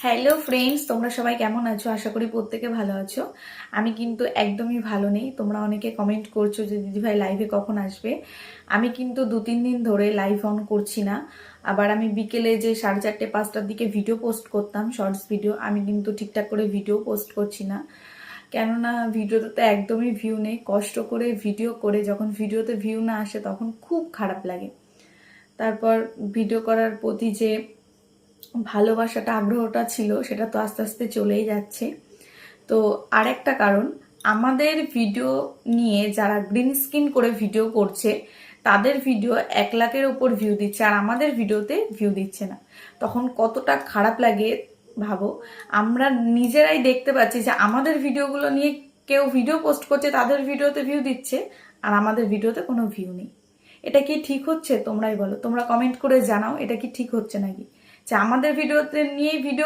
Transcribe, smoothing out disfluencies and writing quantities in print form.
Hello friends, তোমরা সবাই কেমন আছো? আশা করি প্রত্যেকে ভালো আছো। আমি কিন্তু একদমই ভালো নেই। তোমরা অনেকে কমেন্ট করছো যে দিদিভাই লাইভে কখন আসবে। আমি কিন্তু 2-3 দিন ধরে লাইভ অন করছি না। আবার আমি বিকেলে যে 4:30-5টার দিকে ভিডিও পোস্ট করতাম, শর্টস ভিডিও, আমি কিন্তু ঠিকঠাক করে ভিডিও পোস্ট করছি না। কেননা ভিডিওতে তো একদমই ভিউ নেই। কষ্ট করে ভিডিও করে যখন ভিডিওতে ভিউ না আসে তখন খুব খারাপ লাগে। তারপর ভিডিও করার প্রতি যে ভালোবাসাটা, আগ্রহটা ছিল, সেটা তো আস্তে আস্তে চলেই যাচ্ছে। তো আরেকটা কারণ, আমাদের ভিডিও নিয়ে যারা গ্রিন স্ক্রিন করে ভিডিও করছে তাদের ভিডিও 1 লাখের উপর ভিউ দিচ্ছে, আর আমাদের ভিডিওতে ভিউ দিচ্ছে না। তখন কতটা খারাপ লাগে ভাবো। আমরা নিজেরাই দেখতে পাচ্ছি যে আমাদের ভিডিওগুলো নিয়ে কেউ ভিডিও পোস্ট করছে, তাদের ভিডিওতে ভিউ দিচ্ছে, আর আমাদের ভিডিওতে কোনো ভিউ নেই। এটা কি ঠিক হচ্ছে? তোমরাই বলো, তোমরা কমেন্ট করে জানাও এটা কি ঠিক হচ্ছে নাকি, যে আমাদের ভিডিওতে নিয়েই ভিডিও